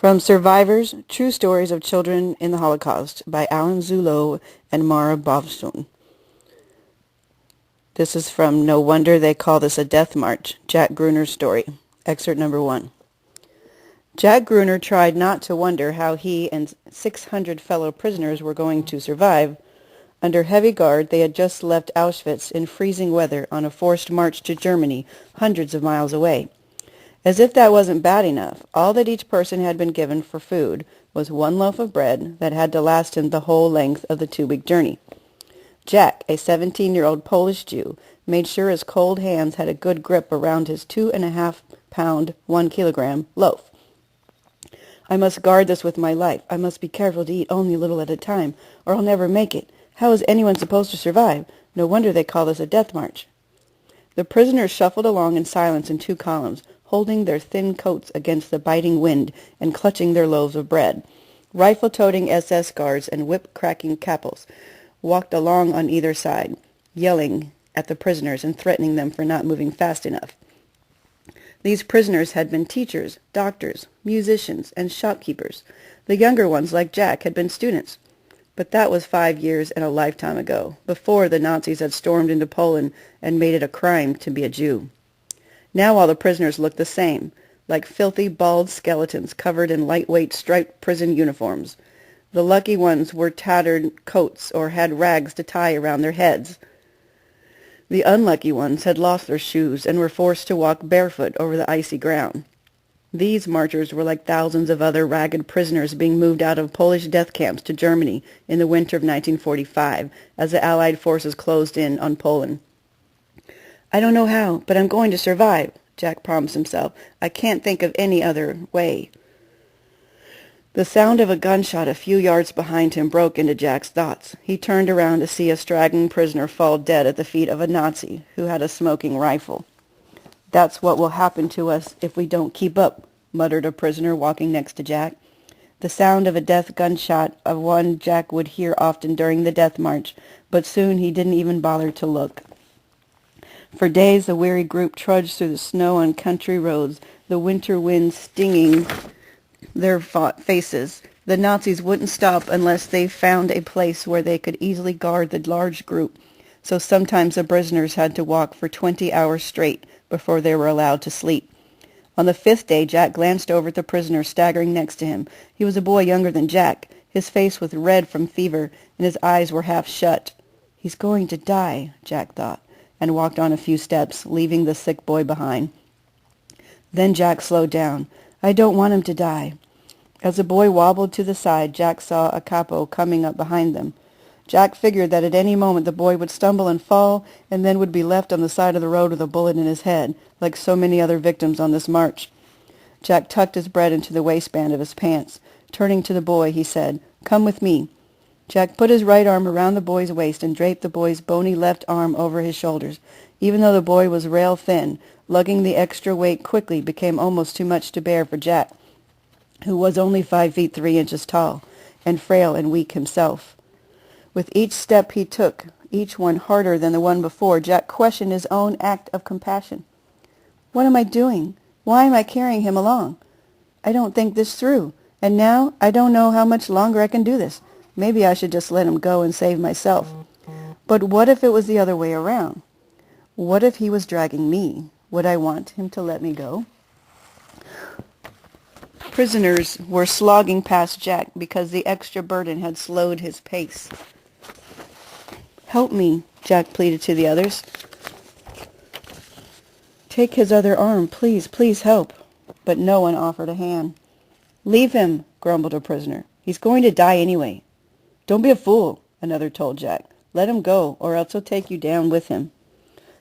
From Survivors, True Stories of Children in the Holocaust by Alan Zulo and Mara Bovston. This is from No Wonder They Call This a Death March, Jack Gruener's story. Excerpt number 1. Jack Gruener tried not to wonder how he and 600 fellow prisoners were going to survive. Under heavy guard, they had just left Auschwitz in freezing weather on a forced march to Germany, hundreds of miles away. As if that wasn't bad enough, all that each person had been given for food was one loaf of bread that had to last him the whole length of the 2-week journey. Jack, a 17-year-old Polish Jew, made sure his cold hands had a good grip around his 2.5-pound, 1-kilogram loaf. I must guard this with my life. I must be careful to eat only a little at a time, or I'll never make it. How is anyone supposed to survive? No wonder they call this a death march. The prisoners shuffled along in silence in 2 columns, holding their thin coats against the biting wind and clutching their loaves of bread. Rifle-toting SS guards and whip-cracking capos walked along on either side, yelling at the prisoners and threatening them for not moving fast enough. These prisoners had been teachers, doctors, musicians, and shopkeepers. The younger ones, like Jack, had been students. But that was 5 years and a lifetime ago, before the Nazis had stormed into Poland and made it a crime to be a Jew. Now all the prisoners looked the same, like filthy, bald skeletons covered in lightweight striped prison uniforms. The lucky ones wore tattered coats or had rags to tie around their heads. The unlucky ones had lost their shoes and were forced to walk barefoot over the icy ground. These marchers were like thousands of other ragged prisoners being moved out of Polish death camps to Germany in the winter of 1945 as the Allied forces closed in on Poland. I don't know how, but I'm going to survive, Jack promised himself. I can't think of any other way. The sound of a gunshot a few yards behind him broke into Jack's thoughts. He turned around to see a straggling prisoner fall dead at the feet of a Nazi who had a smoking rifle. That's what will happen to us if we don't keep up, muttered a prisoner walking next to Jack. The sound of a death gunshot of one Jack would hear often during the death march, but soon he didn't even bother to look. For days the weary group trudged through the snow on country roads, the winter wind stinging their faces. The Nazis wouldn't stop unless they found a place where they could easily guard the large group, so sometimes the prisoners had to walk for 20 hours straight before they were allowed to sleep. On the 5th day, Jack glanced over at the prisoner staggering next to him. He was a boy younger than Jack. His face was red from fever, and his eyes were half shut. He's going to die, Jack thought, and walked on a few steps, leaving the sick boy behind. Then Jack slowed down. I don't want him to die. As the boy wobbled to the side, Jack saw a capo coming up behind them. Jack figured that at any moment the boy would stumble and fall, and then would be left on the side of the road with a bullet in his head, like so many other victims on this march. Jack tucked his bread into the waistband of his pants. Turning to the boy, he said, "Come with me." Jack put his right arm around the boy's waist and draped the boy's bony left arm over his shoulders. Even though the boy was rail thin, lugging the extra weight quickly became almost too much to bear for Jack, who was only 5 feet 3 inches tall, and frail and weak himself. With each step he took, each one harder than the one before, Jack questioned his own act of compassion. What am I doing? Why am I carrying him along? I don't think this through, and now I don't know how much longer I can do this. Maybe I should just let him go and save myself. But what if it was the other way around? What if he was dragging me? Would I want him to let me go? Prisoners were slogging past Jack because the extra burden had slowed his pace. Help me, Jack pleaded to the others. Take his other arm, please, please help. But no one offered a hand. Leave him, grumbled a prisoner. He's going to die anyway. Don't be a fool, another told Jack. Let him go, or else he'll take you down with him.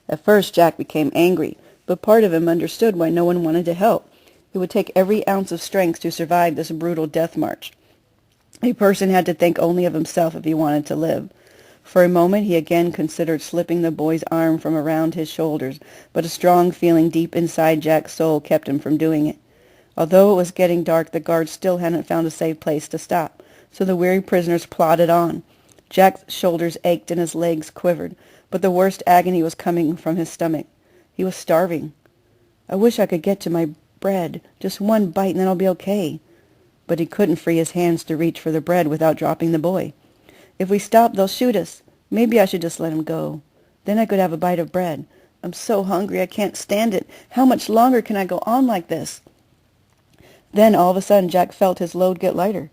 At first Jack became angry, but part of him understood why no one wanted to help. It would take every ounce of strength to survive this brutal death march. A person had to think only of himself if he wanted to live. For a moment he again considered slipping the boy's arm from around his shoulders, but a strong feeling deep inside Jack's soul kept him from doing it. Although it was getting dark, the guards still hadn't found a safe place to stop, so the weary prisoners plodded on. Jack's shoulders ached and his legs quivered, but the worst agony was coming from his stomach. He was starving. I wish I could get to my bread. Just one bite and then I'll be okay. but he couldn't free his hands to reach for the bread without dropping the boy. "If we stop, they'll shoot us. Maybe I should just let him go. Then I could have a bite of bread. I'm so hungry I can't stand it. How much longer can I go on like this?" Then, all of a sudden, Jack felt his load get lighter.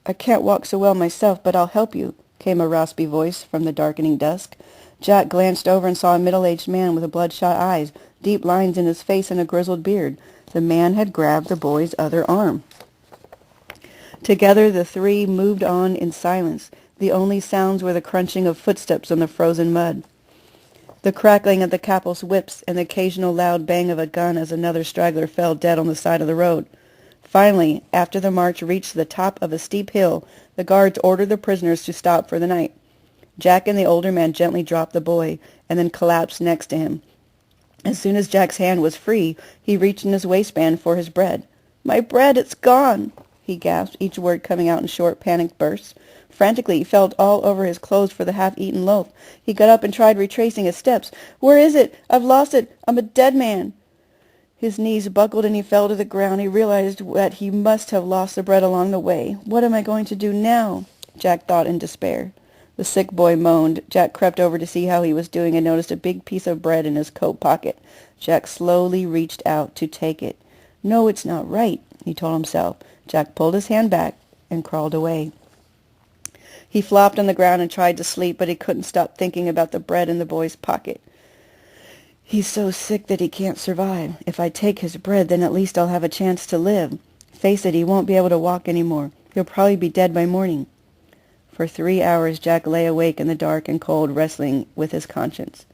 "I can't walk so well myself, but I'll help you," came a raspy voice from the darkening dusk. Jack glanced over and saw a middle-aged man with bloodshot eyes, deep lines in his face, and a grizzled beard. The man had grabbed the boy's other arm. Together the three moved on in silence. The only sounds were the crunching of footsteps on the frozen mud, the crackling of the capos' whips, and the occasional loud bang of a gun as another straggler fell dead on the side of the road. Finally, after the march reached the top of a steep hill, the guards ordered the prisoners to stop for the night. Jack and the older man gently dropped the boy, and then collapsed next to him. As soon as Jack's hand was free, he reached in his waistband for his bread. "My bread, it's gone!" he gasped, each word coming out in short, panicked bursts. Frantically, he felt all over his clothes for the half-eaten loaf. He got up and tried retracing his steps. "Where is it? I've lost it! I'm a dead man!" His knees buckled and he fell to the ground. He realized that he must have lost the bread along the way. "What am I going to do now?" Jack thought in despair. The sick boy moaned. Jack crept over to see how he was doing and noticed a big piece of bread in his coat pocket. Jack slowly reached out to take it. "No, it's not right," he told himself. Jack pulled his hand back and crawled away. He flopped on the ground and tried to sleep, but he couldn't stop thinking about the bread in the boy's pocket. "He's so sick that he can't survive. If I take his bread, then at least I'll have a chance to live. Face it, he won't be able to walk anymore. He'll probably be dead by morning." For 3 hours Jack lay awake in the dark and cold, wrestling with his conscience.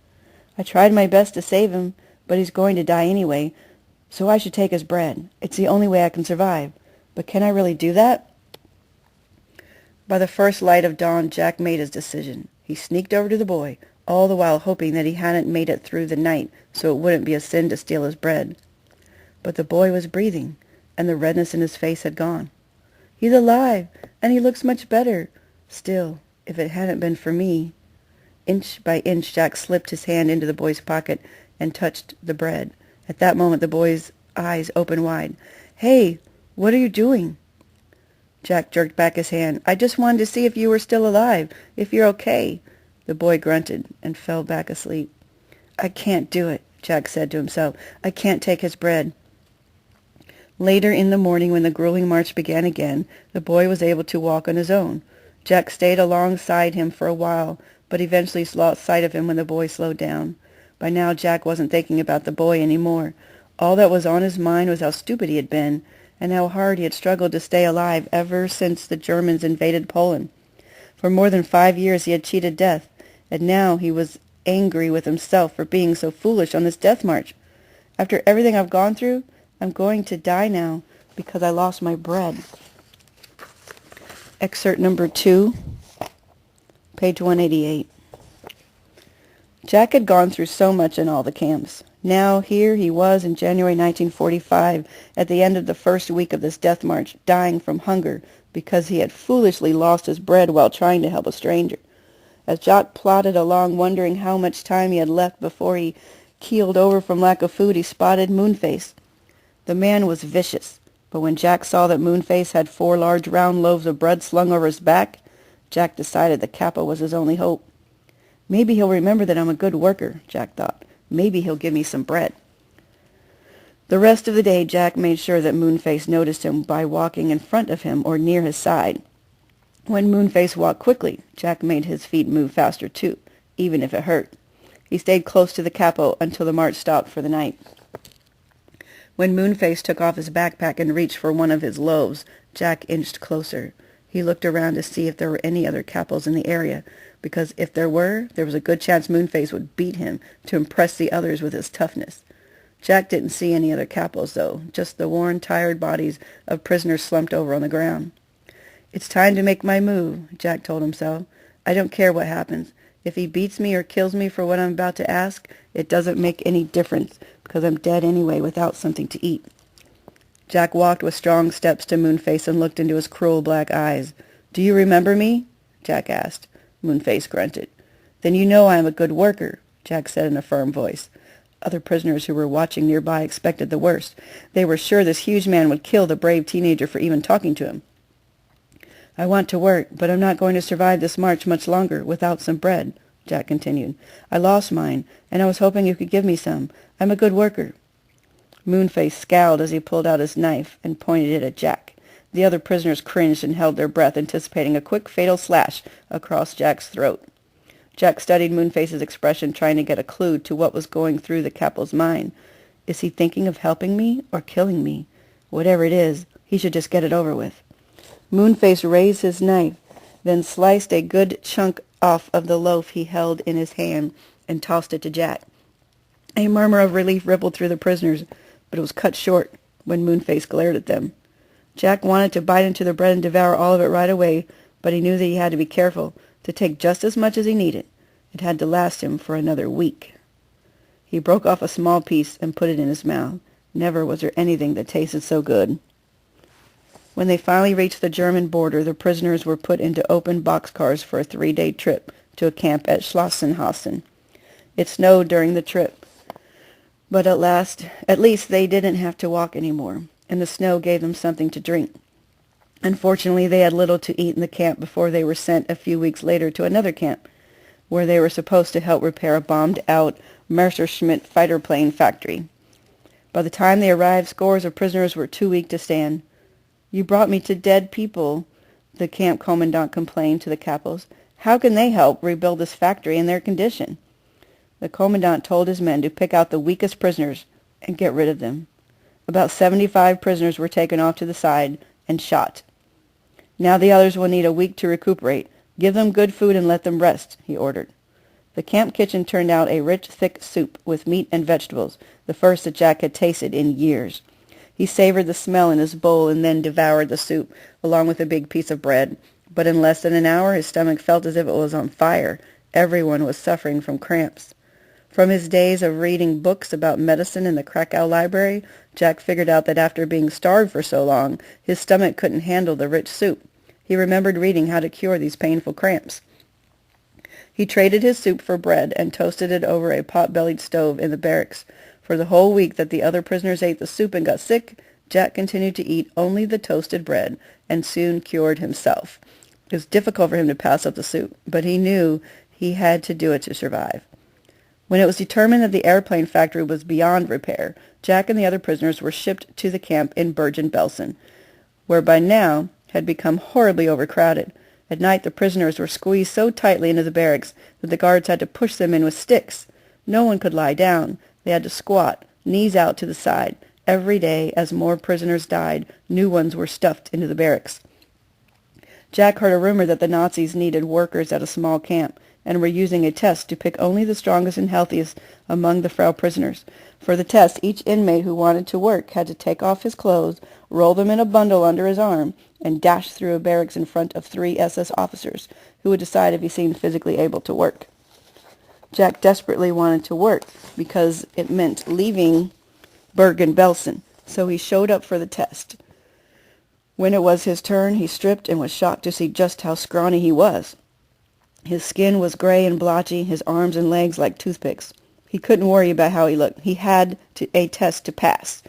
"I tried my best to save him, but he's going to die anyway, so I should take his bread. It's the only way I can survive. But can I really do that?" By the first light of dawn, Jack made his decision. He sneaked over to the boy, all the while hoping that he hadn't made it through the night so it wouldn't be a sin to steal his bread. But the boy was breathing, and the redness in his face had gone. "He's alive, and he looks much better. Still, if it hadn't been for me..." Inch by inch, Jack slipped his hand into the boy's pocket and touched the bread. At that moment, the boy's eyes opened wide. "Hey, what are you doing?" Jack jerked back his hand. "I just wanted to see if you were still alive, if you're okay." The boy grunted and fell back asleep. "I can't do it," Jack said to himself. "I can't take his bread." Later in the morning, when the grueling march began again, the boy was able to walk on his own. Jack stayed alongside him for a while, but eventually lost sight of him when the boy slowed down. By now, Jack wasn't thinking about the boy anymore. All that was on his mind was how stupid he had been, and how hard he had struggled to stay alive ever since the Germans invaded Poland. For more than 5 years he had cheated death, and now he was angry with himself for being so foolish on this death march. "After everything I've gone through, I'm going to die now because I lost my bread." Excerpt number 2, page 188. Jack had gone through so much in all the camps. Now here he was in January 1945, at the end of the first week of this death march, dying from hunger because he had foolishly lost his bread while trying to help a stranger. As Jack plodded along, wondering how much time he had left before he keeled over from lack of food, he spotted Moonface. The man was vicious, but when Jack saw that Moonface had 4 large round loaves of bread slung over his back, Jack decided the capo was his only hope. "Maybe he'll remember that I'm a good worker," Jack thought. "Maybe he'll give me some bread." The rest of the day, Jack made sure that Moonface noticed him by walking in front of him or near his side. When Moonface walked quickly, Jack made his feet move faster too, even if it hurt. He stayed close to the capo until the march stopped for the night. When Moonface took off his backpack and reached for one of his loaves, Jack inched closer. He looked around to see if there were any other capos in the area, because if there was a good chance Moonface would beat him to impress the others with his toughness. Jack didn't see any other capos, though, just the worn, tired bodies of prisoners slumped over on the ground. "It's time to make my move," Jack told himself. "I don't care what happens. If he beats me or kills me for what I'm about to ask, it doesn't make any difference, because I'm dead anyway without something to eat." Jack walked with strong steps to Moonface and looked into his cruel black eyes. "Do you remember me?" Jack asked. Moonface grunted. "Then you know I am a good worker," Jack said in a firm voice. Other prisoners who were watching nearby expected the worst. They were sure this huge man would kill the brave teenager for even talking to him. "I want to work, but I'm not going to survive this march much longer without some bread," Jack continued. "I lost mine, and I was hoping you could give me some. I'm a good worker." Moonface scowled as he pulled out his knife and pointed it at Jack. The other prisoners cringed and held their breath, anticipating a quick, fatal slash across Jack's throat. Jack studied Moonface's expression, trying to get a clue to what was going through the capo's mind. Is he thinking of helping me or killing me? Whatever it is, he should just get it over with. Moonface raised his knife, then sliced a good chunk off of the loaf he held in his hand and tossed it to Jack. A murmur of relief rippled through the prisoners, but it was cut short when Moonface glared at them. Jack wanted to bite into the bread and devour all of it right away, but he knew that he had to be careful, to take just as much as he needed. It had to last him for another week. He broke off a small piece and put it in his mouth. Never was there anything that tasted so good. When they finally reached the German border, the prisoners were put into open boxcars for a 3-day trip to a camp at Schlossenhausen. It snowed during the trip, but at least they didn't have to walk anymore, and the snow gave them something to drink. Unfortunately, they had little to eat in the camp before they were sent a few weeks later to another camp, where they were supposed to help repair a bombed-out Messerschmitt fighter plane factory. By the time they arrived, scores of prisoners were too weak to stand. "You brought me to dead people," the camp commandant complained to the capos. "How can they help rebuild this factory in their condition?" The commandant told his men to pick out the weakest prisoners and get rid of them. About 75 prisoners were taken off to the side and shot. "Now the others will need a week to recuperate. Give them good food and let them rest," he ordered. The camp kitchen turned out a rich, thick soup with meat and vegetables, the first that Jack had tasted in years. He savored the smell in his bowl and then devoured the soup, along with a big piece of bread. But in less than an hour, his stomach felt as if it was on fire. Everyone was suffering from cramps. From his days of reading books about medicine in the Krakow library, Jack figured out that after being starved for so long, his stomach couldn't handle the rich soup. He remembered reading how to cure these painful cramps. He traded his soup for bread and toasted it over a pot-bellied stove in the barracks. For the whole week that the other prisoners ate the soup and got sick, Jack continued to eat only the toasted bread and soon cured himself. It was difficult for him to pass up the soup, but he knew he had to do it to survive. When it was determined that the airplane factory was beyond repair, Jack and the other prisoners were shipped to the camp in Bergen-Belsen, where by now had become horribly overcrowded. At night, the prisoners were squeezed so tightly into the barracks that the guards had to push them in with sticks. No one could lie down. They had to squat, knees out to the side. Every day, as more prisoners died, new ones were stuffed into the barracks. Jack heard a rumor that the Nazis needed workers at a small camp, and were using a test to pick only the strongest and healthiest among the frail prisoners. For the test, each inmate who wanted to work had to take off his clothes, roll them in a bundle under his arm, and dash through a barracks in front of 3 SS officers, who would decide if he seemed physically able to work. Jack desperately wanted to work, because it meant leaving Bergen-Belsen, so he showed up for the test. When it was his turn, he stripped and was shocked to see just how scrawny he was. His skin was gray and blotchy, his arms and legs like toothpicks. He couldn't worry about how he looked. He had a test to pass.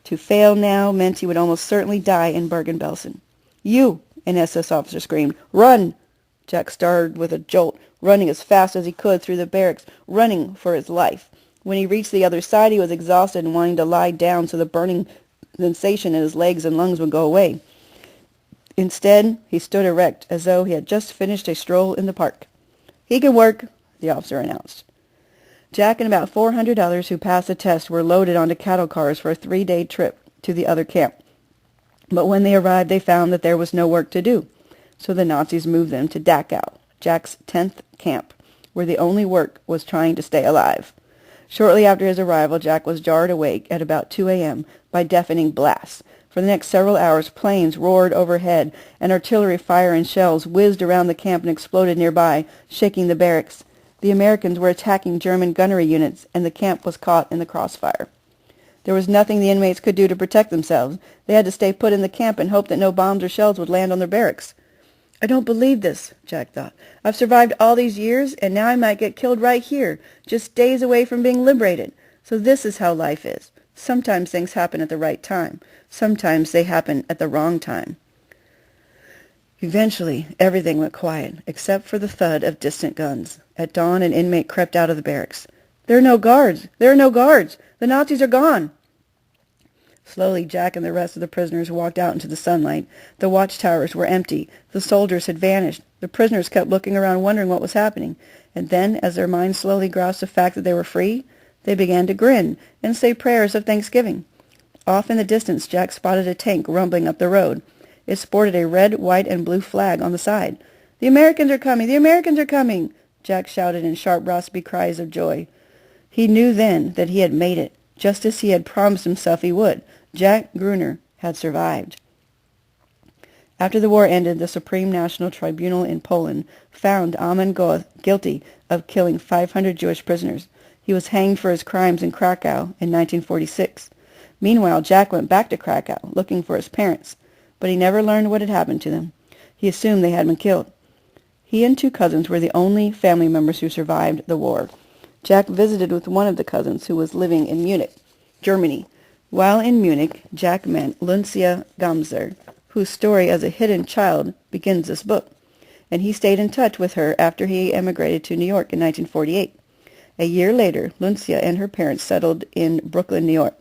To fail now meant he would almost certainly die in Bergen-Belsen. "You!" an SS officer screamed. "Run!" Jack started with a jolt, running as fast as he could through the barracks, running for his life. When he reached the other side, he was exhausted and wanting to lie down so the burning sensation in his legs and lungs would go away. Instead, he stood erect, as though he had just finished a stroll in the park. "He can work," the officer announced. Jack and about 400 others who passed the test were loaded onto cattle cars for a 3-day trip to the other camp. But when they arrived, they found that there was no work to do, so the Nazis moved them to Dachau, Jack's 10th camp, where the only work was trying to stay alive. Shortly after his arrival, Jack was jarred awake at about 2 a.m. by deafening blasts. For the next several hours, planes roared overhead, and artillery fire and shells whizzed around the camp and exploded nearby, shaking the barracks. The Americans were attacking German gunnery units, and the camp was caught in the crossfire. There was nothing the inmates could do to protect themselves. They had to stay put in the camp and hope that no bombs or shells would land on their barracks. "I don't believe this," Jack thought. "I've survived all these years, and now I might get killed right here, just days away from being liberated. So this is how life is. Sometimes things happen at the right time. Sometimes they happen at the wrong time. Eventually, everything went quiet, except for the thud of distant guns. At dawn, an inmate crept out of the barracks. "There are no guards! There are no guards! The Nazis are gone!" Slowly, Jack and the rest of the prisoners walked out into the sunlight. The watchtowers were empty. The soldiers had vanished. The prisoners kept looking around, wondering what was happening. And then, as their minds slowly grasped the fact that they were free, they began to grin and say prayers of thanksgiving. Off in the distance, Jack spotted a tank rumbling up the road. It sported a red, white, and blue flag on the side. "The Americans are coming! The Americans are coming!" Jack shouted in sharp, raspy cries of joy. He knew then that he had made it, just as he had promised himself he would. Jack Gruener had survived. After the war ended, the Supreme National Tribunal in Poland found Amon Goeth guilty of killing 500 Jewish prisoners. He was hanged for his crimes in Krakow in 1946. Meanwhile, Jack went back to Krakow, looking for his parents, but he never learned what had happened to them. He assumed they had been killed. He and two cousins were the only family members who survived the war. Jack visited with one of the cousins who was living in Munich, Germany. While in Munich, Jack met Lucia Gamser, whose story as a hidden child begins this book, and he stayed in touch with her after he emigrated to New York in 1948. A year later, Lucia and her parents settled in Brooklyn, New York.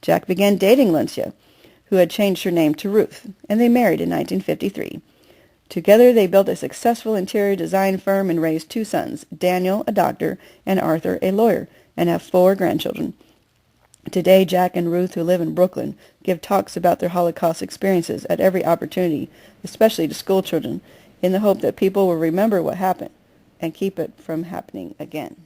Jack began dating Lucia, who had changed her name to Ruth, and they married in 1953. Together they built a successful interior design firm and raised two sons, Daniel, a doctor, and Arthur, a lawyer, and have 4 grandchildren. Today, Jack and Ruth, who live in Brooklyn, give talks about their Holocaust experiences at every opportunity, especially to school children, in the hope that people will remember what happened and keep it from happening again.